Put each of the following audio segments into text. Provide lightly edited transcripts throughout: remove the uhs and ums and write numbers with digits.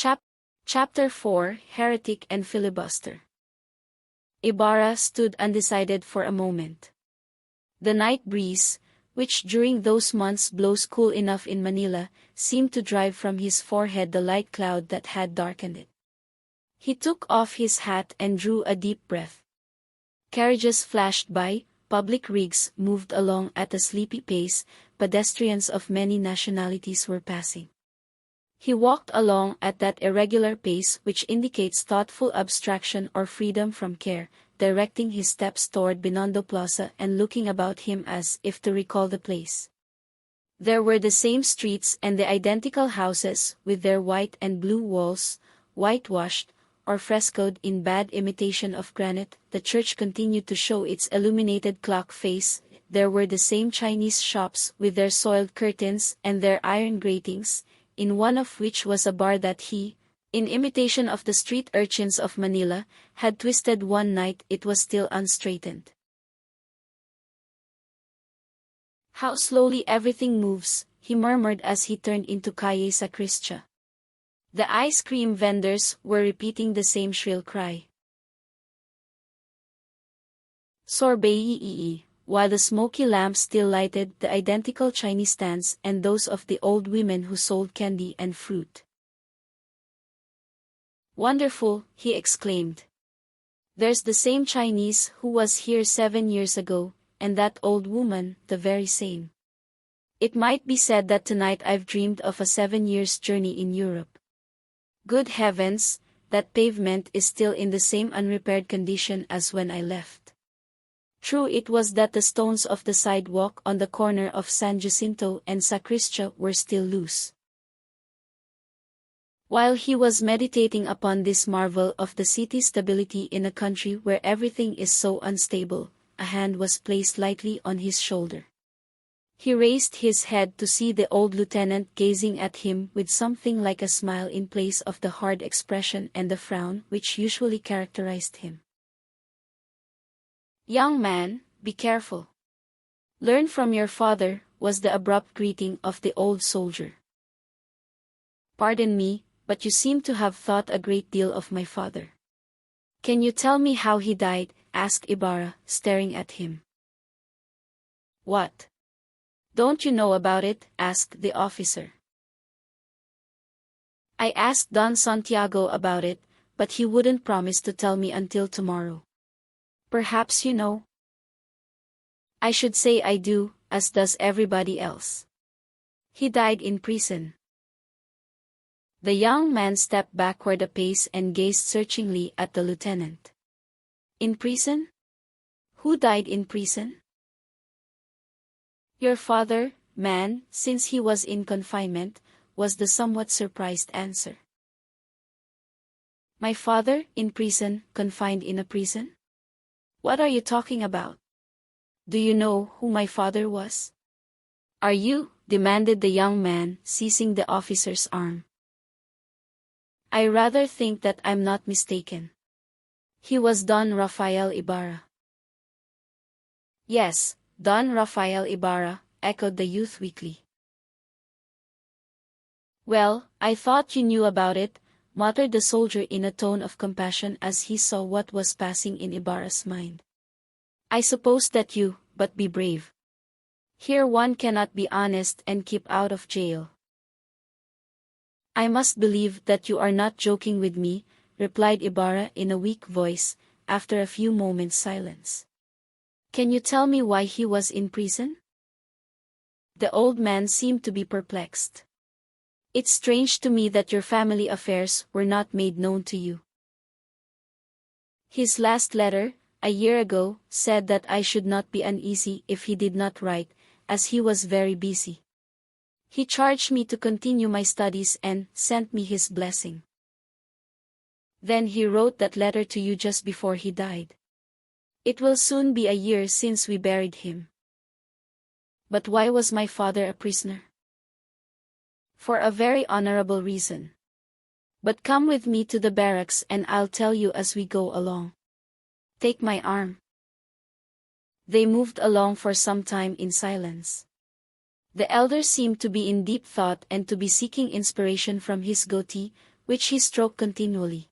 Chap- Chapter 4 Heretic and Filibuster. Ibarra stood undecided for a moment. The night breeze, which during those months blows cool enough in Manila, seemed to drive from his forehead the light cloud that had darkened it. He took off his hat and drew a deep breath. Carriages flashed by, public rigs moved along at a sleepy pace, pedestrians of many nationalities were passing. He walked along at that irregular pace which indicates thoughtful abstraction or freedom from care, directing his steps toward Binondo Plaza and looking about him as if to recall the place. There were the same streets and the identical houses with their white and blue walls, whitewashed, or frescoed in bad imitation of granite. The church continued to show its illuminated clock face. There were the same Chinese shops with their soiled curtains and their iron gratings, in one of which was a bar that he, in imitation of the street urchins of Manila, had twisted one night it was still unstraightened. "How slowly everything moves," he murmured as he turned into Calle Sacristia. The ice cream vendors were repeating the same shrill cry. Sorbet, while the smoky lamps still lighted the identical Chinese stands and those of the old women who sold candy and fruit. "Wonderful," he exclaimed. "There's the same Chinese who was here 7 years ago, and that old woman, the very same. It might be said that tonight I've dreamed of a 7 years' journey in Europe. Good heavens, that pavement is still in the same unrepaired condition as when I left. True it was that the stones of the sidewalk on the corner of San Jacinto and Sacristia were still loose." While he was meditating upon this marvel of the city's stability in a country where everything is so unstable, a hand was placed lightly on his shoulder. He raised his head to see the old lieutenant gazing at him with something like a smile in place of the hard expression and the frown which usually characterized him. "Young man, be careful. Learn from your father," was the abrupt greeting of the old soldier. "Pardon me, but you seem to have thought a great deal of my father." "Can you tell me how he died?" asked Ibarra, staring at him. "What? Don't you know about it?" asked the officer. "I asked Don Santiago about it, but he wouldn't promise to tell me until tomorrow. Perhaps you know?" "I should say I do, as does everybody else. He died in prison." The young man stepped backward a pace and gazed searchingly at the lieutenant. "In prison? Who died in prison?" "Your father, man, since he was in confinement," was the somewhat surprised answer. "My father, in prison, confined in a prison? What are you talking about? Do you know who my father was?" "Are you?" demanded the young man, seizing the officer's arm. "I rather think that I'm not mistaken. He was Don Rafael Ibarra." "Yes, Don Rafael Ibarra," echoed the youth weakly. "Well, I thought you knew about it," muttered the soldier in a tone of compassion as he saw what was passing in Ibarra's mind. "I suppose that but be brave. Here one cannot be honest and keep out of jail." "I must believe that you are not joking with me," replied Ibarra in a weak voice, after a few moments' silence. "Can you tell me why he was in prison?" The old man seemed to be perplexed. "It's strange to me that your family affairs were not made known to you. His last letter, a year ago, said that I should not be uneasy if he did not write, as he was very busy. He charged me to continue my studies and sent me his blessing. Then he wrote that letter to you just before he died. It will soon be a year since we buried him." "But why was my father a prisoner?" "For a very honorable reason. But come with me to the barracks and I'll tell you as we go along. Take my arm." They moved along for some time in silence. The elder seemed to be in deep thought and to be seeking inspiration from his goatee, which he stroked continually.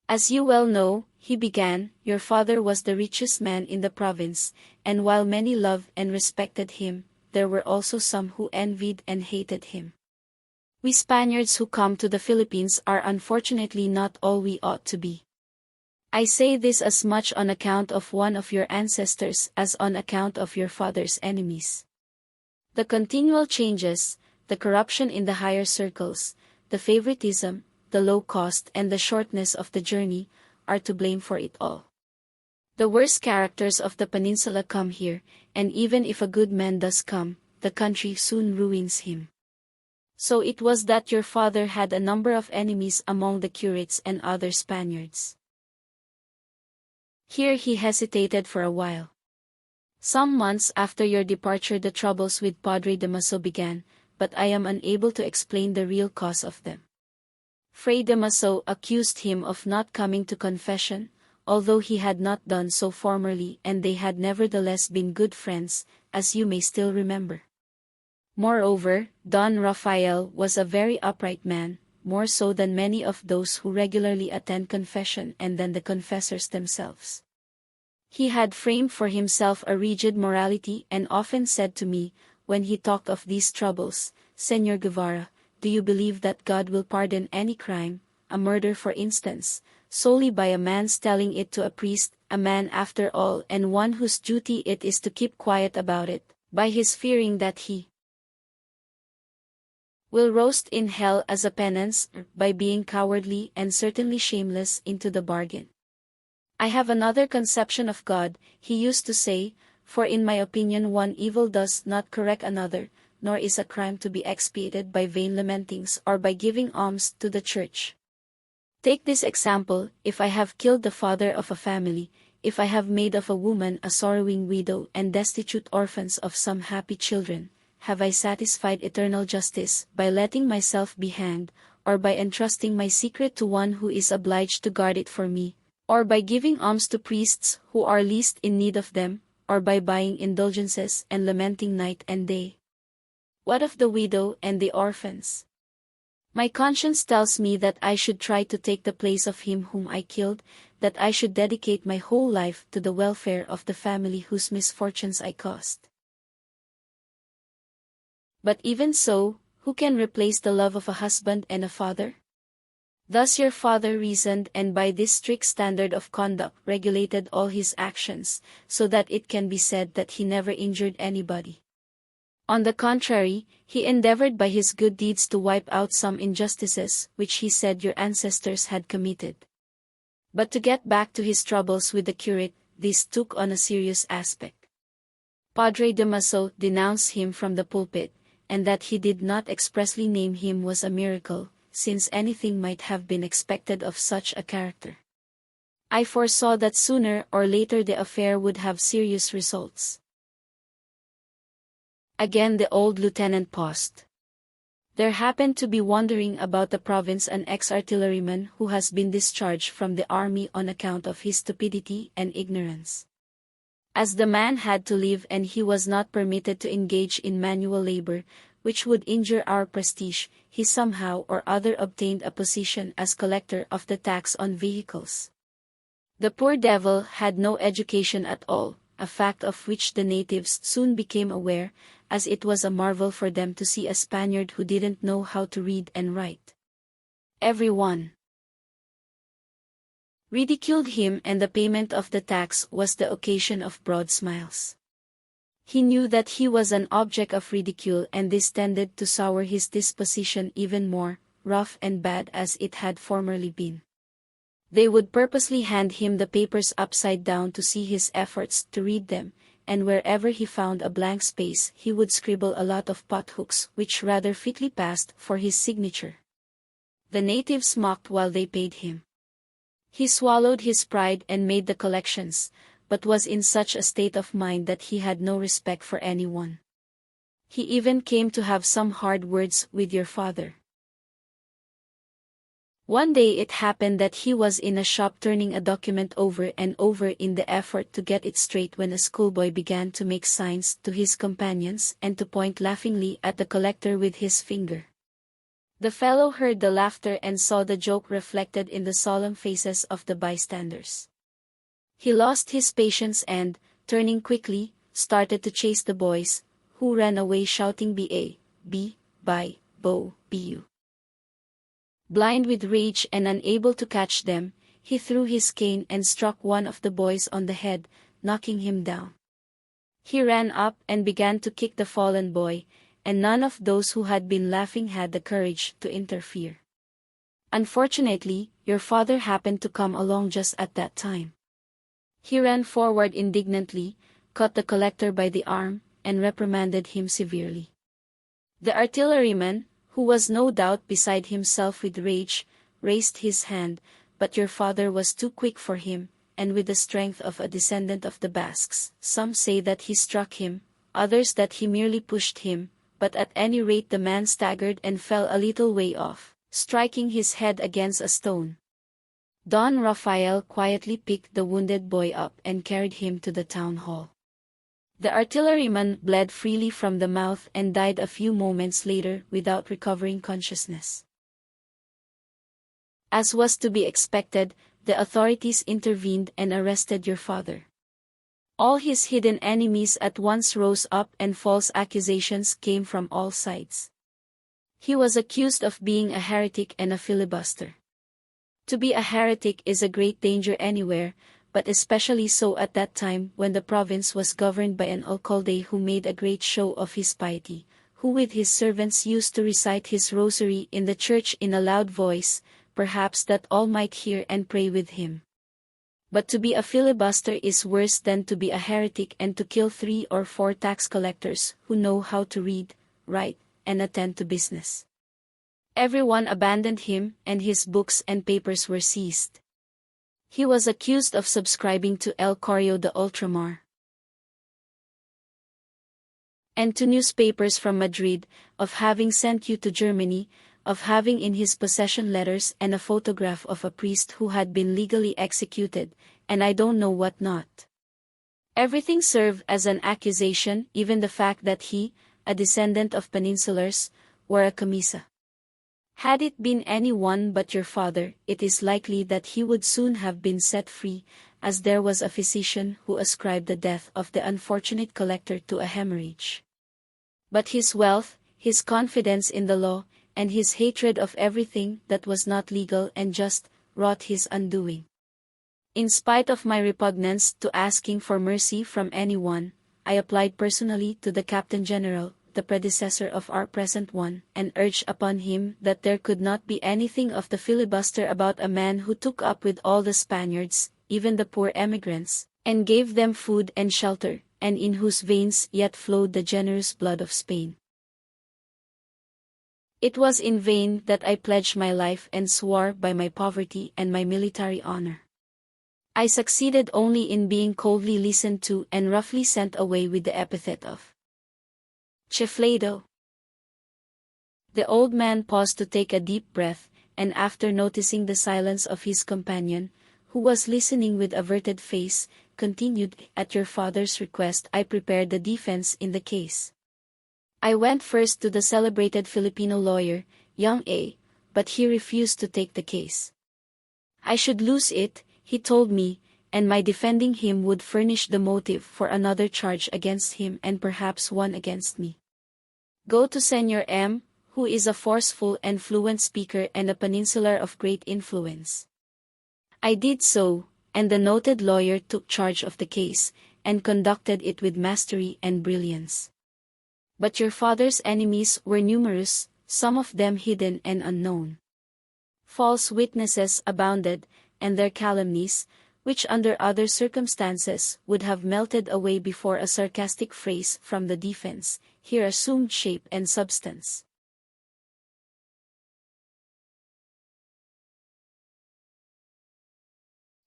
"As you well know," he began, "your father was the richest man in the province, and while many loved and respected him, there were also some who envied and hated him. We Spaniards who come to the Philippines are unfortunately not all we ought to be. I say this as much on account of one of your ancestors as on account of your father's enemies. The continual changes, the corruption in the higher circles, the favoritism, the low cost and the shortness of the journey, are to blame for it all. The worst characters of the peninsula come here, and even if a good man does come, the country soon ruins him. So it was that your father had a number of enemies among the curates and other Spaniards." Here he hesitated for a while. "Some months after your departure the troubles with Padre Damaso began, but I am unable to explain the real cause of them. Fray Damaso accused him of not coming to confession, although he had not done so formerly, and they had nevertheless been good friends, as you may still remember. Moreover, Don Rafael was a very upright man, more so than many of those who regularly attend confession and than the confessors themselves. He had framed for himself a rigid morality and often said to me, when he talked of these troubles, 'Señor Guevara, do you believe that God will pardon any crime, a murder for instance, solely by a man's telling it to a priest, a man after all and one whose duty it is to keep quiet about it, by his fearing that he will roast in hell as a penance, by being cowardly and certainly shameless into the bargain? I have another conception of God,' he used to say, 'for in my opinion one evil does not correct another, nor is a crime to be expiated by vain lamentings or by giving alms to the church. Take this example, if I have killed the father of a family, if I have made of a woman a sorrowing widow and destitute orphans of some happy children, have I satisfied eternal justice by letting myself be hanged, or by entrusting my secret to one who is obliged to guard it for me, or by giving alms to priests who are least in need of them, or by buying indulgences and lamenting night and day? What of the widow and the orphans? My conscience tells me that I should try to take the place of him whom I killed, that I should dedicate my whole life to the welfare of the family whose misfortunes I caused. But even so, who can replace the love of a husband and a father?' Thus your father reasoned, and by this strict standard of conduct regulated all his actions, so that it can be said that he never injured anybody. On the contrary, he endeavored by his good deeds to wipe out some injustices which he said your ancestors had committed. But to get back to his troubles with the curate, this took on a serious aspect. Padre Damaso denounced him from the pulpit, and that he did not expressly name him was a miracle, since anything might have been expected of such a character. I foresaw that sooner or later the affair would have serious results." Again the old lieutenant paused. "There happened to be wandering about the province an ex-artilleryman who has been discharged from the army on account of his stupidity and ignorance. As the man had to live and he was not permitted to engage in manual labor, which would injure our prestige, he somehow or other obtained a position as collector of the tax on vehicles. The poor devil had no education at all, a fact of which the natives soon became aware, as it was a marvel for them to see a Spaniard who didn't know how to read and write. Everyone ridiculed him, and the payment of the tax was the occasion of broad smiles. He knew that he was an object of ridicule, and this tended to sour his disposition even more, rough and bad as it had formerly been. They would purposely hand him the papers upside down to see his efforts to read them, and wherever he found a blank space he would scribble a lot of pothooks which rather fitly passed for his signature. The natives mocked while they paid him. He swallowed his pride and made the collections, but was in such a state of mind that he had no respect for anyone. He even came to have some hard words with your father. One day it happened that he was in a shop turning a document over and over in the effort to get it straight when a schoolboy began to make signs to his companions and to point laughingly at the collector with his finger. The fellow heard the laughter and saw the joke reflected in the solemn faces of the bystanders. He lost his patience and, turning quickly, started to chase the boys, who ran away shouting by, bo, bu. Blind with rage and unable to catch them, he threw his cane and struck one of the boys on the head, knocking him down. He ran up and began to kick the fallen boy, and none of those who had been laughing had the courage to interfere. Unfortunately, your father happened to come along just at that time. He ran forward indignantly, caught the collector by the arm, and reprimanded him severely. The artilleryman, who was no doubt beside himself with rage, raised his hand, but your father was too quick for him, and with the strength of a descendant of the Basques, some say that he struck him, others that he merely pushed him, but at any rate the man staggered and fell a little way off, striking his head against a stone. Don Rafael quietly picked the wounded boy up and carried him to the town hall. The artilleryman bled freely from the mouth and died a few moments later without recovering consciousness. As was to be expected, the authorities intervened and arrested your father. All his hidden enemies at once rose up and false accusations came from all sides. He was accused of being a heretic and a filibuster. To be a heretic is a great danger anywhere, but especially so at that time when the province was governed by an alcalde who made a great show of his piety, who with his servants used to recite his rosary in the church in a loud voice, perhaps that all might hear and pray with him. But to be a filibuster is worse than to be a heretic and to kill 3 or 4 tax collectors who know how to read, write, and attend to business. Everyone abandoned him, and his books and papers were seized. He was accused of subscribing to El Correo de Ultramar and to newspapers from Madrid, of having sent you to Germany, of having in his possession letters and a photograph of a priest who had been legally executed, and I don't know what not. Everything served as an accusation, even the fact that he, a descendant of peninsulars, wore a camisa. Had it been any one but your father, it is likely that he would soon have been set free, as there was a physician who ascribed the death of the unfortunate collector to a hemorrhage. But his wealth, his confidence in the law, and his hatred of everything that was not legal and just, wrought his undoing. In spite of my repugnance to asking for mercy from anyone, I applied personally to the Captain General, the predecessor of our present one, and urged upon him that there could not be anything of the filibuster about a man who took up with all the Spaniards, even the poor emigrants, and gave them food and shelter, and in whose veins yet flowed the generous blood of Spain. It was in vain that I pledged my life and swore by my poverty and my military honor. I succeeded only in being coldly listened to and roughly sent away with the epithet of chiflado. The old man paused to take a deep breath, and after noticing the silence of his companion, who was listening with averted face, continued, "At your father's request I prepared the defense in the case. I went first to the celebrated Filipino lawyer, young A, but he refused to take the case. I should lose it, he told me, and my defending him would furnish the motive for another charge against him and perhaps one against me. Go to Senor M, who is a forceful and fluent speaker and a peninsular of great influence." I did so, and the noted lawyer took charge of the case, and conducted it with mastery and brilliance. But your father's enemies were numerous, some of them hidden and unknown. False witnesses abounded, and their calumnies, which under other circumstances would have melted away before a sarcastic phrase from the defense, here assumed shape and substance.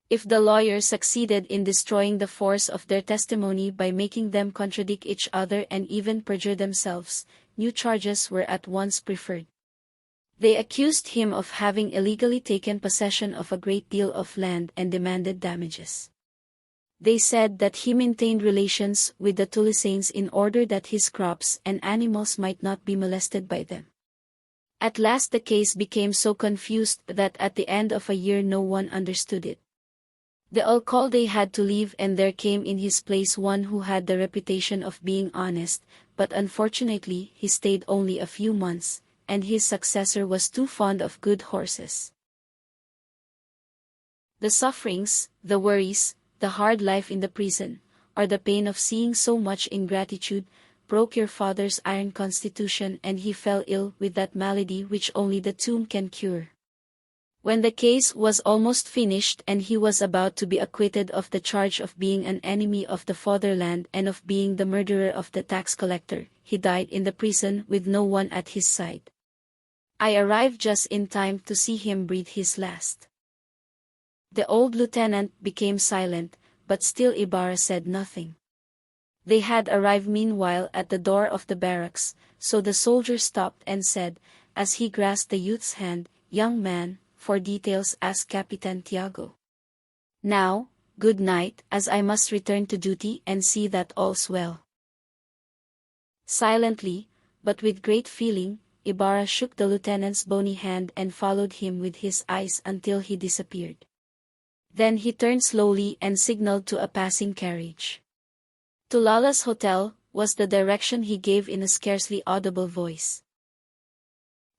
If the lawyers succeeded in destroying the force of their testimony by making them contradict each other and even perjure themselves, new charges were at once preferred. They accused him of having illegally taken possession of a great deal of land and demanded damages. They said that he maintained relations with the Tulisanes in order that his crops and animals might not be molested by them. At last the case became so confused that at the end of a year no one understood it. The alcalde had to leave and there came in his place one who had the reputation of being honest, but unfortunately he stayed only a few months, and his successor was too fond of good horses. The sufferings, the worries, the hard life in the prison, or the pain of seeing so much ingratitude, broke your father's iron constitution and he fell ill with that malady which only the tomb can cure. When the case was almost finished and he was about to be acquitted of the charge of being an enemy of the fatherland and of being the murderer of the tax collector, he died in the prison with no one at his side. I arrived just in time to see him breathe his last. The old lieutenant became silent, but still Ibarra said nothing. They had arrived meanwhile at the door of the barracks, so the soldier stopped and said, as he grasped the youth's hand, "Young man, for details ask Capitan Tiago. Now, good night, as I must return to duty and see that all's well." Silently, but with great feeling, Ibarra shook the lieutenant's bony hand and followed him with his eyes until he disappeared. Then he turned slowly and signaled to a passing carriage. "To Lala's hotel," was the direction he gave in a scarcely audible voice.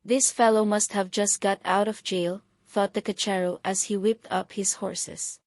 "This fellow must have just got out of jail," thought the cachero as he whipped up his horses.